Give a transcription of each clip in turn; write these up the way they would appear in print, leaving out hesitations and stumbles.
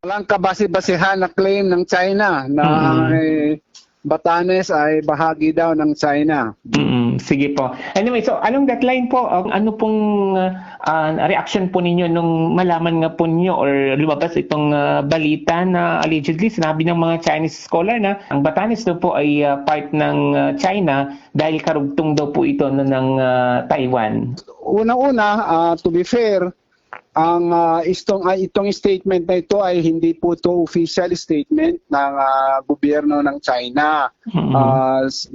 Walang kabase-basehan na claim ng China na Batanes ay bahagi daw ng China. Sige po. Anyway, so along that line po, ano pong reaction po ninyo nung malaman nga po ninyo or lumabas itong balita na allegedly sinabi ng mga Chinese scholar na ang Batanes daw po ay part ng China dahil karugtong daw po ito ng Taiwan? Unang-una, to be fair, ang itong statement na ito ay hindi po to official statement ng gobyerno ng China.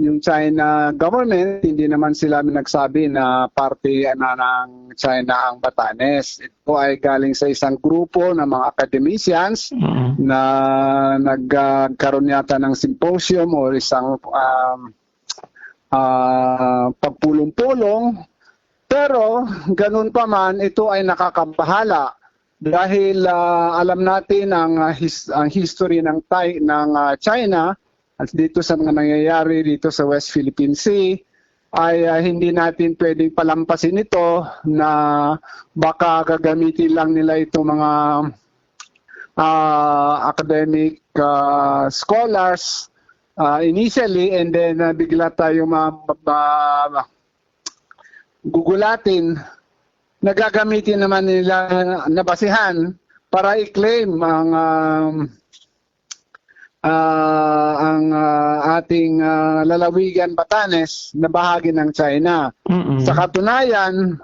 Yung China government, hindi naman sila nagsabi na parte ng China ang Batanes. Ito ay galing sa isang grupo ng mga academicians na nagkaroon yata ng symposium o isang pagpulong-pulong. Pero ganun pa man, ito ay nakakabahala dahil alam natin ang history ng China at dito sa mga nangyayari dito sa West Philippine Sea ay hindi natin pwedeng palampasin ito na baka gagamitin lang nila itong mga academic scholars initially, and then bigla tayo gugulatin na gagamitin naman nila na basihan para i-claim ang ating lalawigan Batanes na bahagi ng China. Sa katunayan,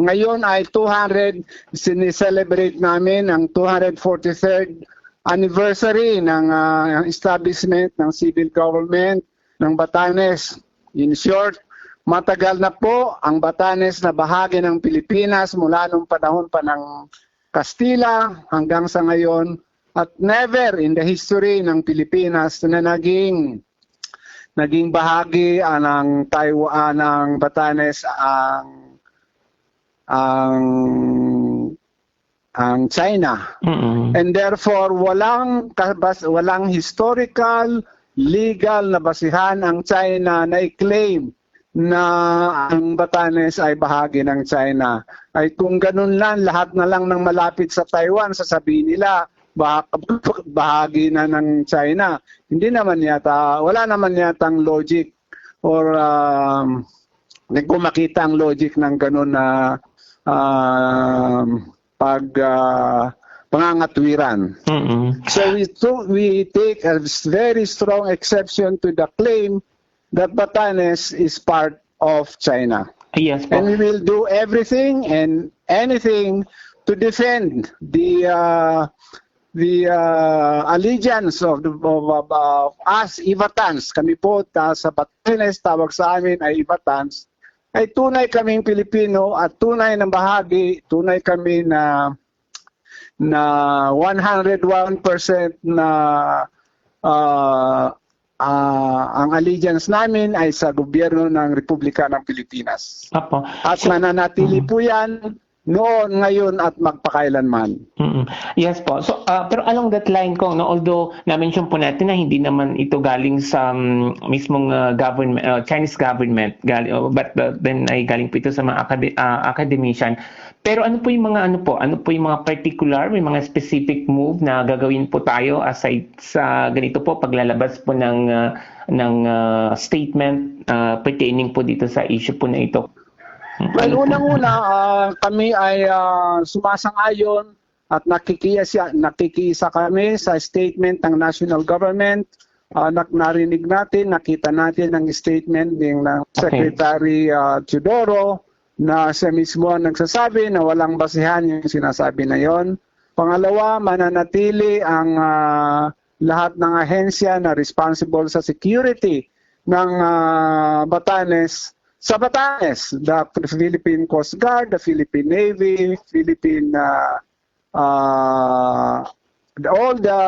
ngayon ay sineselebrate namin ang 243rd anniversary ng establishment ng civil government ng Batanes. In short, matagal na po ang Batanes na bahagi ng Pilipinas mula nung panahon pa ng Kastila hanggang sa ngayon, at never in the history ng Pilipinas na naging bahagi ng Taiwan ng Batanes ang China. And therefore walang historical legal na basihan ang China na i-claim na ang Batanes ay bahagi ng China. Ay kung ganun lang, lahat na lang ng malapit sa Taiwan, sasabihin nila bahagi na ng China. Hindi naman yata, wala naman yatang logic or hindi ko makita ang logic ng ganun na pangangatwiran. So we take a very strong exception to the claim that Batanes is part of China. Yes, and we will do everything and anything to defend the allegiance of us Ivatans. Kami po sa Batanes, tawag sa amin ay Ivatans, ay tunay kaming Pilipino at tunay na bahagi, tunay kami na 101% na ang allegiance namin ay sa gobyerno ng Republika ng Pilipinas. Apo. At mananatili po yan noon, ngayon at magpakailanman. Yes po. So, pero along that line ko, although na-mention po natin na hindi naman ito galing sa mismong government, Chinese government, but then ay galing po ito sa mga academician. Pero ano po yung mga particular, may mga specific move na gagawin po tayo aside sa ganito po paglalabas po ng statement pertaining po dito sa issue po na ito? Well, unang-una, kami ay sumasang-ayon at nakikisa kami sa statement ng national government. Narinig natin, nakita natin ang statement ng Secretary Teodoro na siya mismo ang nagsasabi na walang basihan yung sinasabi na yon. Pangalawa, mananatili ang lahat ng ahensya na responsible sa security ng Batanes sa Batanes, the Philippine Coast Guard, the Philippine Navy, all the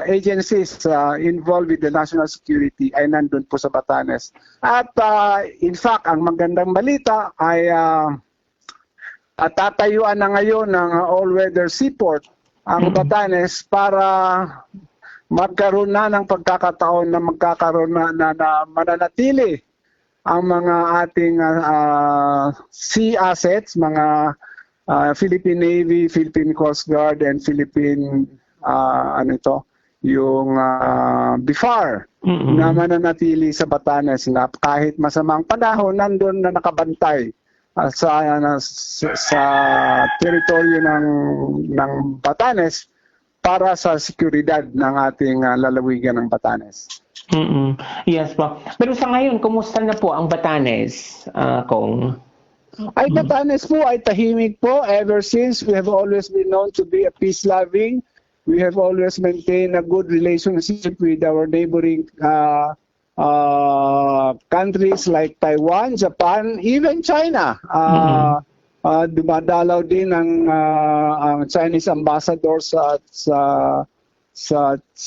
agencies involved with the national security ay nandun po sa Batanes. At in fact, ang magandang balita ay tatayuan na ngayon ng all-weather seaport ang Batanes para magkaroon na ng pagkakataon na magkakaroon na mananatili ang mga ating sea assets, mga Philippine Navy, Philippine Coast Guard, and Philippine yung BIFAR na mananatili sa Batanes na kahit masamang panahon nandun na nakabantay sa teritoryo ng Batanes para sa seguridad ng ating lalawigan ng Batanes. Yes po. Pero sa ngayon, kumusta na po ang Batanes, Kong? Ay, Batanes po ay tahimik po. Ever since, we have always been known to be a peace-loving. We have always maintained a good relationship with our neighboring countries like Taiwan, Japan, even China. Dumadalaw din ang Chinese ambassador sa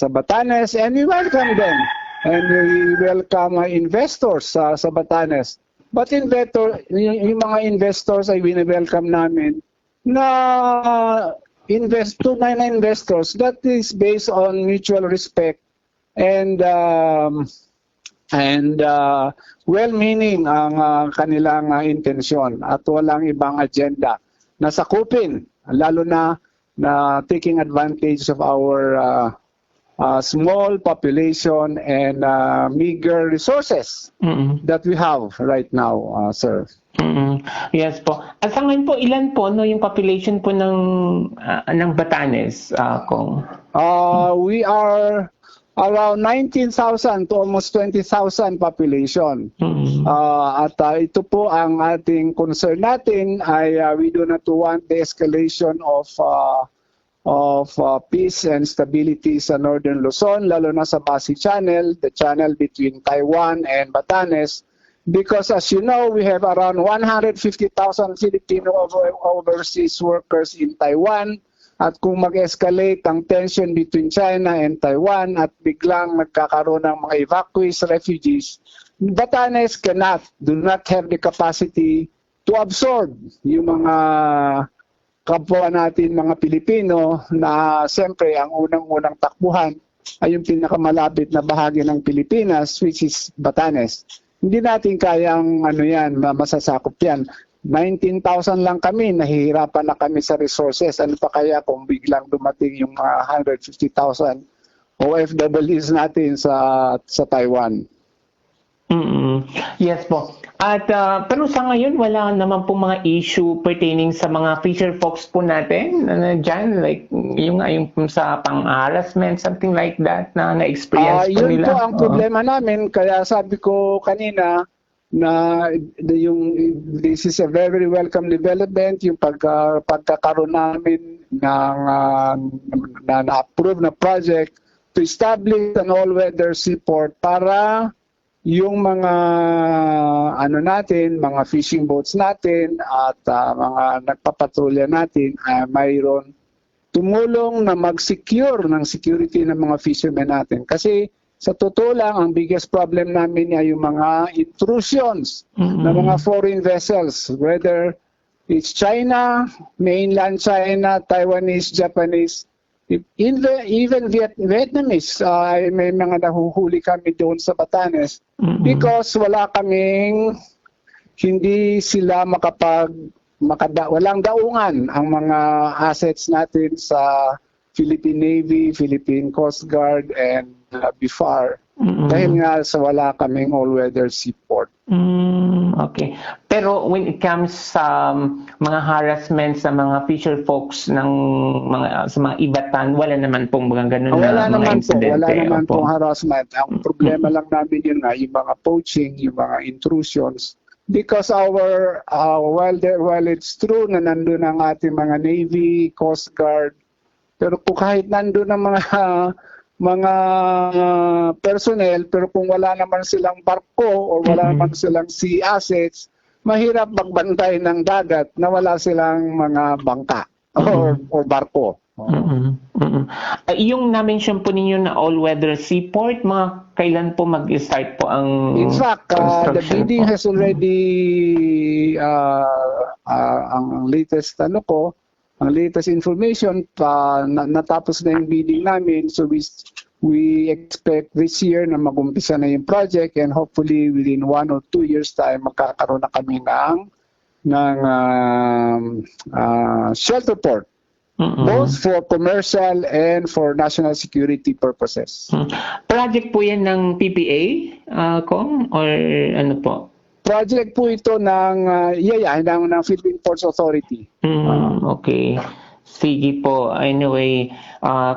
Batanes, and we welcome them. And we welcome investors sa Batanes. But yung mga investors ay wini-welcome namin na tunay na investors that is based on mutual respect and well-meaning ang kanilang intensyon at walang ibang agenda na sakupin, lalo na taking advantage of our small population and meager resources that we have right now, sir. Yes po. At sa ngayon po, ilan po yung population po ng Batanes, Kong? We are around 19,000 to almost 20,000 population. At ito po ang ating concern natin ay we do not want the escalation of peace and stability sa Northern Luzon, lalo na sa Basi Channel, the channel between Taiwan and Batanes. Because as you know, we have around 150,000 Filipino overseas workers in Taiwan. At kung mag-escalate ang tension between China and Taiwan at biglang nagkakaroon ng mga evacuees, refugees, Batanes do not have the capacity to absorb yung mga kapwa natin, mga Pilipino, na siyempre ang unang-unang takbuhan ay yung pinakamalapit na bahagi ng Pilipinas, which is Batanes. Hindi natin kayang masasakop yan. 19,000 lang kami, nahihirapan na kami sa resources. Ano pa kaya kung biglang dumating yung mga 150,000 OFWs natin sa Taiwan? Yes po. At pero sa ngayon, wala naman pong mga issue pertaining sa mga fisher folks po natin dyan, like yung sa pang-harassment, something like that na na-experience po yun nila. Yun po ang problema namin, kaya sabi ko kanina na this is a very welcome development, yung pagkakaroon namin ng na-approve na project to establish an all-weather seaport para yung mga mga fishing boats natin at mga nagpapatrolya natin mayroon tumulong na mag-secure ng security ng mga fishermen natin. Kasi sa totoo lang, ang biggest problem namin ay yung mga intrusions ng mga foreign vessels, whether it's China, mainland China, Taiwanese, Japanese, even Vietnamese, may mga nahuhuli kami doon sa Batanes because hindi sila walang daungan ang mga assets natin sa Philippine Navy, Philippine Coast Guard, and BIFAR. Dahil nga wala kaming all-weather seaport. Okay. Pero when it comes sa mga harassment sa mga fisher folks sa mga ibatan, wala naman pong mga ganun na mga incidente. Wala naman pong harassment. Ang problema lang namin yun nga, yung mga poaching, yung mga intrusions. Because while it's true na nandun ang ating mga Navy, Coast Guard, pero kung kahit nandun ang mga personnel, pero kung wala naman silang barko o wala naman silang sea assets, mahirap magbantay ng dagat na wala silang mga bangka or barko. Yung na-mention po ninyo na all-weather seaport, mga kailan po mag-start po ang in fact, the bidding has already ang latest ang latest information natapos na yung bidding namin, so we expect this year na mag-umpisa na yung project, and hopefully within 1 or 2 years time magkakaroon na kami ng shelter port, both for commercial and for national security purposes. Project po yan ng PPA, Kong? Or ano po? Project po ito ng Philippine Ports Authority. Okay. Sige po. Anyway,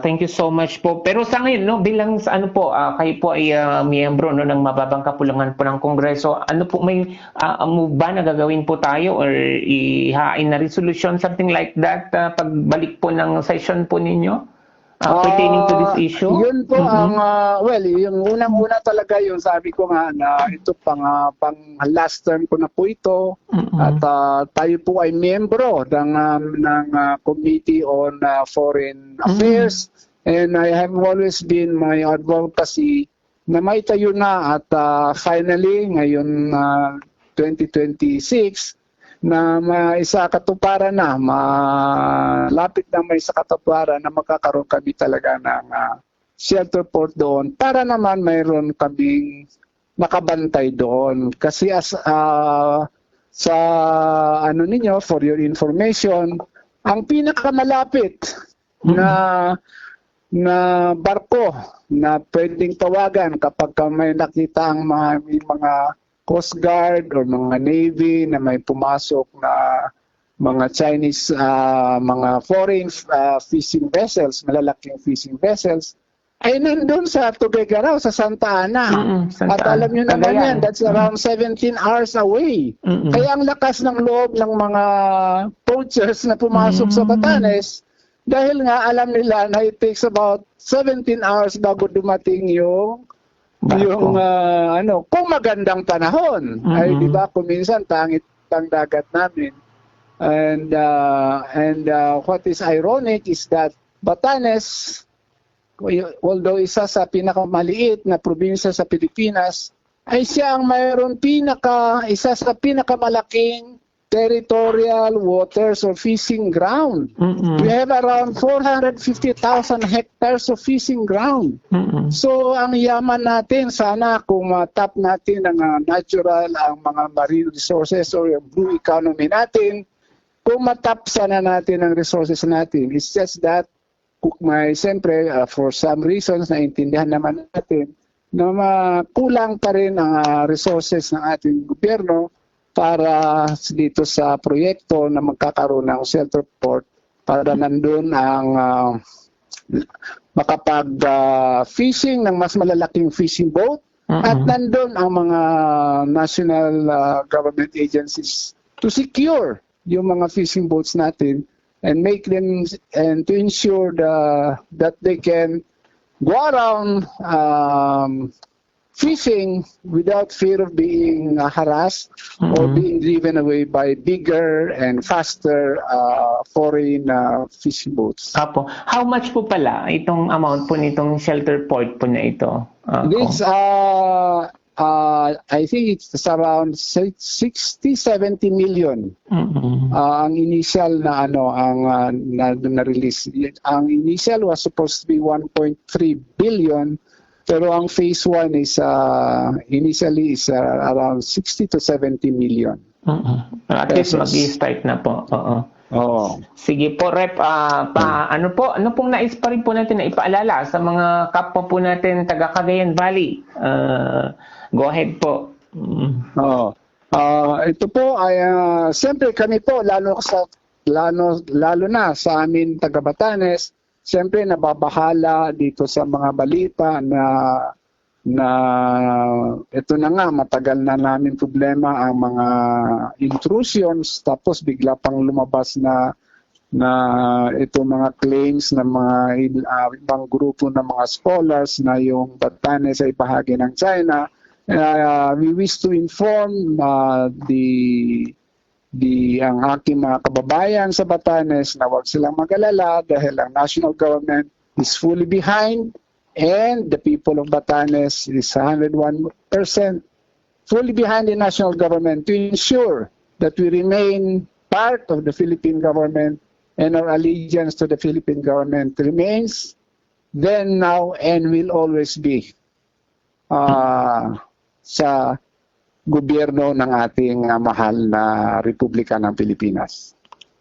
thank you so much po. Pero sa ngayon, no, bilang sa ano po, kayo po ay miyembro no, ng mababang kapulungan po ng Kongreso, ano po, may move ba na gagawin po tayo or ihain na resolution, something like that, pagbalik po ng session po ninyo? Pertaining to this issue? Yun po ang, yung unang-una talaga yung sabi ko nga na ito pang last term ko na po ito. At tayo po ay miyembro ng Committee on Foreign Affairs. And I have always been my advocacy na may tayo na at finally ngayon 2026 na maisa katuparan na, malapit na may isa katuparan na magkakaroon kami talaga ng shelter port doon para naman mayroon kaming nakabantay doon. Kasi sa ano ninyo, for your information, ang pinakamalapit na barko na pwedeng tawagan kapag may nakita ang mga Coast Guard or mga Navy na may pumasok na mga Chinese, mga foreign fishing vessels, malalaking fishing vessels, ay nandun sa Tuguegarao, sa Santa Ana. At alam nyo naman yan, that's around 17 hours away. Kaya ang lakas ng loob ng mga poachers na pumasok sa Batanes, dahil nga alam nila na it takes about 17 hours bago dumating yung kung magandang panahon ay di ba kung minsan pangit ang dagat namin and what is ironic is that Batanes, although isa sa pinakamaliit na probinsya sa Pilipinas, ay siya ang mayroon isa sa pinakamalaking territorial waters or fishing ground. We have around 450,000 hectares of fishing ground. So ang yaman natin, sana kung matap natin ang natural, ang mga marine resources or yung blue economy natin, kung matap sana natin ang resources natin. It's just that siyempre for some reasons naintindihan naman natin na kulang pa rin ang resources ng ating gobyerno para dito sa proyekto na magkakaroon ng shelter port para nandun ang makapag-fishing ng mas malalaking fishing boat at nandun ang mga national government agencies to secure yung mga fishing boats natin and make them and to ensure that they can go around fishing without fear of being harassed or being driven away by bigger and faster foreign fishing boats. Apo. How much po pala itong amount po nitong shelter port po na ito? This, I think it's around 60-70 million. Ang initial na na-release. Ang initial was supposed to be 1.3 billion. Pero ang phase 1 is initially is around 60 to 70 million. At least mag-i-start na po. Sige po, Rep. Ano pong nais pa rin po natin na ipaalala sa mga kapwa po natin taga Cagayan Valley? Go ahead po. Ito po ay siyempre kami po lalo na sa amin taga Batanes. Siyempre nababahala dito sa mga balita na ito na nga matagal na namin problema ang mga intrusions tapos bigla pang lumabas na ito mga claims ng mga ibang grupo ng mga scholars na yung Batanes ay bahagi ng China. We wish to inform ang aking mga kababayan sa Batanes na huwag silang mag-alala dahil ang national government is fully behind and the people of Batanes is 101% fully behind the national government to ensure that we remain part of the Philippine government and our allegiance to the Philippine government remains then, now, and will always be sa gobyerno ng ating mahal na Republika ng Pilipinas.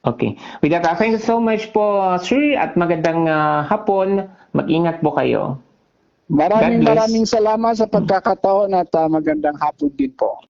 Okay. With that, thank you so much po, sir, at magandang hapon. Mag-ingat po kayo. God bless. Maraming salamat sa pagkakataon at magandang hapon din po.